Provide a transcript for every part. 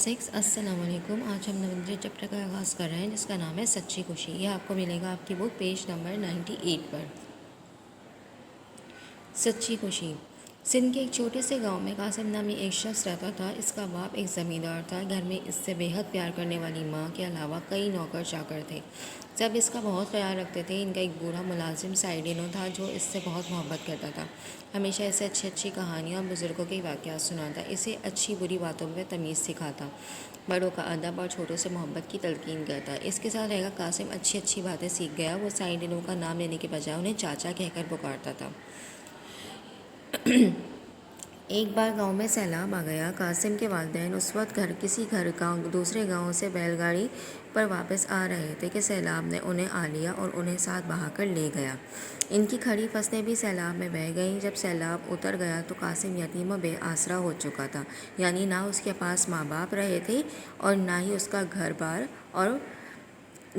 6 السلام علیکم۔ آج ہم نوندر چیپٹر کا آغاز کر رہے ہیں جس کا نام ہے سچی خوشی۔ یہ آپ کو ملے گا آپ کی بک پیج نمبر 98 پر۔ سچی خوشی۔ سندھ کے ایک چھوٹے سے گاؤں میں قاسم نامی ایک شخص رہتا تھا۔ اس کا باپ ایک زمیندار تھا۔ گھر میں اس سے بے حد پیار کرنے والی ماں کے علاوہ کئی نوکر چاکر تھے، سب اس کا بہت خیال رکھتے تھے۔ ان کا ایک بوڑھا ملازم سائیڈنو تھا جو اس سے بہت محبت کرتا تھا، ہمیشہ اسے اچھی اچھی کہانیاں اور بزرگوں کے واقعات سناتا، اسے اچھی بری باتوں میں تمیز سکھاتا، بڑوں کا ادب اور چھوٹوں سے محبت کی تلقین کرتا۔ اس کے ساتھ رہ کر قاسم اچھی اچھی باتیں سیکھ گیا۔ وہ سائیڈنو کا نام لینے کے بجائے انہیں چاچا کہہ کر پکارتا تھا۔ ایک بار گاؤں میں سیلاب آ گیا۔ قاسم کے والدین اس وقت کسی گھر کا دوسرے گاؤں سے بیل گاڑی پر واپس آ رہے تھے کہ سیلاب نے انہیں آ لیا اور انہیں ساتھ بہا کر لے گیا۔ ان کی کھڑی فصلیں بھی سیلاب میں بہہ گئیں۔ جب سیلاب اتر گیا تو قاسم یتیم و بے آسرا ہو چکا تھا، یعنی نہ اس کے پاس ماں باپ رہے تھے اور نہ ہی اس کا گھر بار اور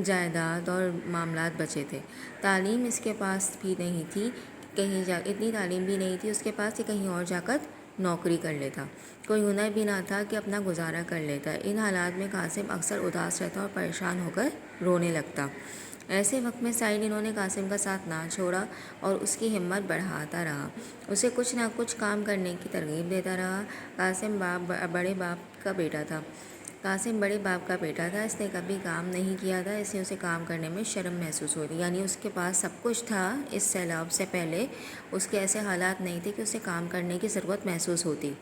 جائیداد اور معاملات بچے تھے۔ تعلیم اس کے پاس بھی نہیں تھی، اتنی تعلیم بھی نہیں تھی اس کے پاس کہ کہیں اور جا کر نوکری کر لیتا۔ کوئی ہنر بھی نہ تھا کہ اپنا گزارا کر لیتا۔ ان حالات میں قاسم اکثر اداس رہتا اور پریشان ہو کر رونے لگتا۔ ایسے وقت میں سائیڈنو نے قاسم کا ساتھ نہ چھوڑا اور اس کی ہمت بڑھاتا رہا، اسے کچھ نہ کچھ کام کرنے کی ترغیب دیتا رہا۔ قاسم بڑے باپ کا بیٹا تھا، اس نے کبھی کام نہیں کیا تھا، اس لیے اسے کام کرنے میں شرم محسوس ہوتی، یعنی اس کے پاس سب کچھ تھا۔ اس سیلاب سے پہلے اس کے ایسے حالات نہیں تھے کہ اسے کام کرنے کی ضرورت محسوس ہوتی،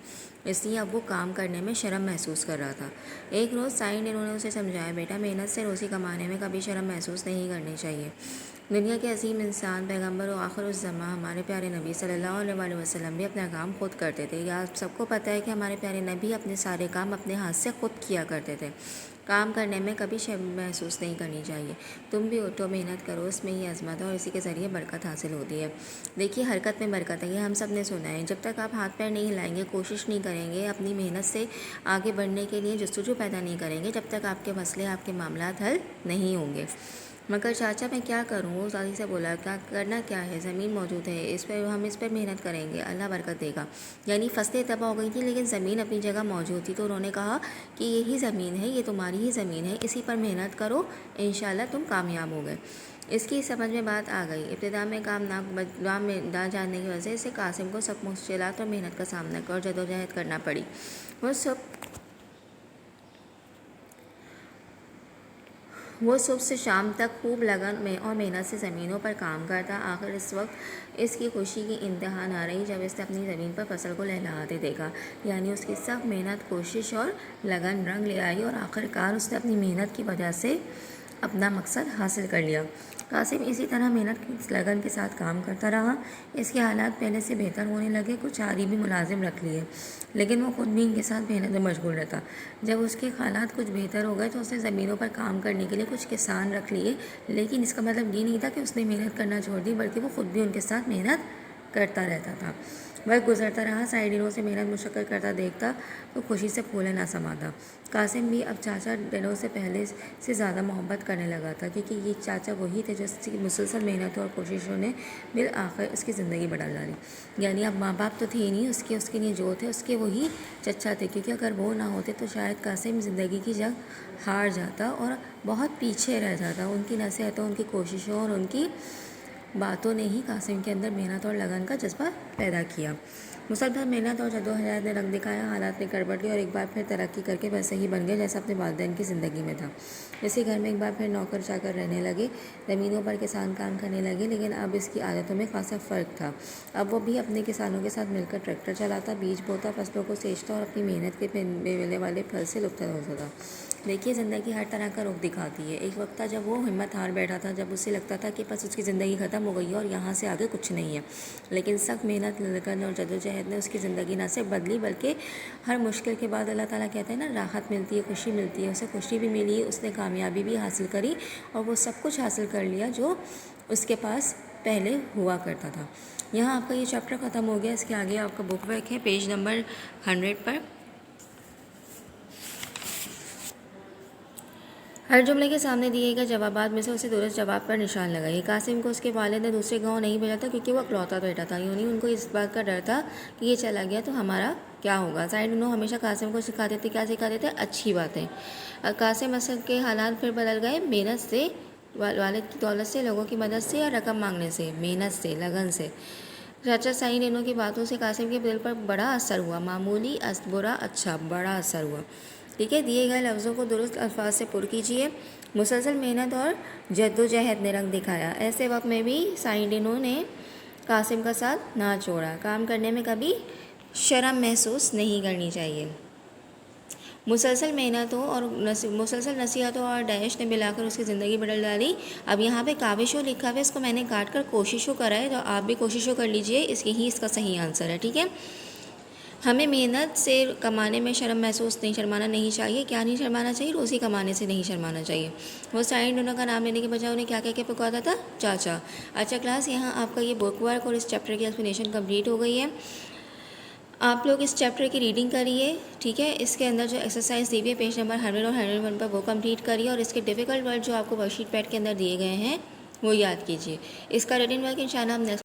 اس لیے اب وہ کام کرنے میں شرم محسوس کر رہا تھا۔ ایک روز سائیڈنو نے اسے سمجھایا، بیٹا محنت سے روزی کمانے میں کبھی شرم محسوس نہیں کرنی چاہیے۔ دنیا کے عظیم انسان، پیغمبر و آخر الزماں ہمارے پیارے نبی صلی اللہ علیہ وسلم بھی اپنا کام خود کرتے تھے۔ یہ آپ سب کو پتہ ہے کہ ہمارے پیارے نبی اپنے سارے کام اپنے ہاتھ سے خود کیا کرتے تھے۔ کام کرنے میں کبھی شرم محسوس نہیں کرنی چاہیے۔ تم بھی اٹھو، محنت کرو، اس میں ہی عظمت ہے اور اسی کے ذریعے برکت حاصل ہوتی ہے۔ دیکھیے، حرکت میں برکت ہے، یہ ہم سب نے سنا ہے۔ جب تک آپ ہاتھ پیر نہیں ہلائیں گے، کوشش نہیں کریں گے، اپنی محنت سے آگے بڑھنے کے لیے جستجو پیدا نہیں کریں گے، جب تک آپ کے مسئلے، آپ کے معاملات حل نہیں ہوں گے۔ مگر چاچا میں کیا کروں؟ وہ دادی سے بولا، کرنا کیا ہے، زمین موجود ہے، ہم اس پر محنت کریں گے، اللہ برکت دے گا۔ یعنی فصلیں تباہ ہو گئی تھیں لیکن زمین اپنی جگہ موجود تھی، تو انہوں نے کہا کہ یہی زمین ہے، یہ تمہاری ہی زمین ہے، اسی پر محنت کرو، انشاءاللہ تم کامیاب ہو گئے۔ اس کی سمجھ میں بات آ گئی۔ ابتدا میں کام نہ جاننے کی وجہ سے قاسم کو سب مشکلات اور محنت کا سامنا اور جدوجہد کرنا پڑی۔ وہ صبح سے شام تک خوب لگن میں اور محنت سے زمینوں پر کام کرتا۔ آخر اس وقت اس کی خوشی کی انتہا نہ رہی جب اس نے اپنی زمین پر فصل کو لہلہاتے دیکھا، یعنی اس کی سخت محنت، کوشش اور لگن رنگ لے آئی اور آخرکار اس نے اپنی محنت کی وجہ سے اپنا مقصد حاصل کر لیا۔ قاسم اسی طرح محنت لگن کے ساتھ کام کرتا رہا۔ اس کے حالات پہلے سے بہتر ہونے لگے، کچھ عاری بھی ملازم رکھ لیے، لیکن وہ خود بھی ان کے ساتھ محنت میں مشغول رہتا۔ جب اس کے حالات کچھ بہتر ہو گئے تو اس نے زمینوں پر کام کرنے کے لیے کچھ کسان رکھ لیے، لیکن اس کا مطلب یہ نہیں تھا کہ اس نے محنت کرنا چھوڑ دی، بلکہ وہ خود بھی ان کے ساتھ محنت کرتا رہتا تھا۔ وقت گزرتا رہا، سائیڈنو سے محنت مشقت کرتا دیکھتا تو خوشی سے پھولے نہ سماتا۔ قاسم بھی اب چاچا ڈنو سے پہلے سے زیادہ محبت کرنے لگا تھا، کیونکہ یہ چاچا وہی تھے جو اس کی مسلسل محنت اور کوششوں نے بالآخر اس کی زندگی بدل ڈالی۔ یعنی اب ماں باپ تو تھے ہی نہیں، اس کے لیے جو تھے اس کے وہی چچا تھے، کیونکہ اگر وہ نہ ہوتے تو شاید قاسم زندگی کی جنگ ہار جاتا اور بہت پیچھے رہ جاتا۔ ان کی نصیحتوں، ان کی کوششوں اور ان کی باتوں نے ہی قاسم کے اندر محنت اور لگن کا جذبہ پیدا کیا۔ مسلسل محنت اور جدوجہد نے رنگ دکھایا، حالات میں گڑبڑ ہوئی اور ایک بار پھر ترقی کر کے ویسے ہی بن گئے جیسا اپنے والدین کی زندگی میں تھا۔ اسی گھر میں ایک بار پھر نوکر چاکر رہنے لگے، زمینوں پر کسان کام کرنے لگے، لیکن اب اس کی عادتوں میں خاصا فرق تھا۔ اب وہ بھی اپنے کسانوں کے ساتھ مل کر ٹریکٹر چلاتا، بیج بوتا، فصلوں کو سینچتا اور اپنی محنت کے ملنے والے پھل سے لطف اندوز تھا۔ دیکھیے، زندگی ہر طرح کا رخ دکھاتی ہے۔ ایک وقت تھا جب وہ ہمت ہار بیٹھا تھا، جب اسے لگتا تھا کہ بس اس کی زندگی ختم ہو گئی ہے اور یہاں سے آگے کچھ نہیں ہے، لیکن سخت محنت، لگن اور جدوجہد نے اس کی زندگی نہ صرف بدلی بلکہ ہر مشکل کے بعد اللہ تعالیٰ کہتے ہیں نا، راحت ملتی ہے، خوشی ملتی ہے۔ اسے خوشی بھی ملی، اس نے کامیابی بھی حاصل کری اور وہ سب کچھ حاصل کر لیا جو اس کے پاس پہلے ہوا کرتا تھا۔ یہاں آپ کا یہ چیپٹر ختم ہو گیا۔ اس کے آگے آپ کا بک ورک ہے پیج نمبر 100 پر۔ ہر جملے کے سامنے دیے گئے جوابات میں سے اسے درست جواب پر نشان لگائیے۔ قاسم کو اس کے والد نے دوسرے گاؤں نہیں بھیجا تھا کیونکہ وہ اکلوتا بیٹا تھا، یعنی ان کو اس بات کا ڈر تھا کہ یہ چلا گیا تو ہمارا کیا ہوگا۔ سائنڈ انہوں ہمیشہ قاسم کو سکھاتے تھے، کیا سکھاتے تھے؟ اچھی باتیں۔ قاسم اصل کے حالات پھر بدل گئے، محنت سے، والد کی دولت سے، لوگوں کی مدد سے، یا رقم مانگنے سے؟ محنت سے، لگن سے۔ چاچا سائنڈ انہوں کی باتوں سے قاسم کے دل پر بڑا اثر ہوا، معمولی، برا، اچھا، بڑا اثر ہوا۔ ٹھیک ہے، دیے گئے لفظوں کو درست الفاظ سے پر کیجیے۔ مسلسل محنت اور جدوجہد نے رنگ دکھایا، ایسے وقت میں بھی سائنڈ انہوں نے قاسم کا ساتھ نہ چھوڑا۔ کام کرنے میں کبھی شرم محسوس نہیں کرنی چاہیے۔ مسلسل محنتوں اور مسلسل نصیحتوں اور ڈیش نے ملا کر اس کی زندگی بدل ڈالی۔ اب یہاں پہ کاوشوں لکھا ہوا ہے، اس کو میں نے کاٹ کر کوششوں کرا ہے، تو آپ بھی کوششوں کر لیجئے، اس کا صحیح آنسر ہے۔ ٹھیک ہے، ہمیں محنت سے کمانے میں شرمانا نہیں چاہیے۔ کیا نہیں شرمانا چاہیے؟ روزی کمانے سے نہیں شرمانا چاہیے۔ وہ سائنڈ انہوں کا نام لینے کے بجائے انہیں کیا کہہ کے پکارتا تھا؟ چاچا۔ اچھا کلاس، یہاں آپ کا یہ بک ورک اور اس چیپٹر کی ایکسپلینیشن کمپلیٹ ہو گئی ہے۔ آپ لوگ اس چیپٹر کی ریڈنگ کریے، ٹھیک ہے، اس کے اندر جو ایکسرسائز دی ہوئی ہے پیج نمبر 100 اور 101 پر، وہ کمپلیٹ کریے، اور اس کے ڈیفیکلٹ ورڈ جو آپ کو ورک شیٹ پیڈ کے اندر دیے گئے ہیں وہ یاد کیجیے۔ اس کا ریٹن ورک انشاءاللہ ہم نیکسٹ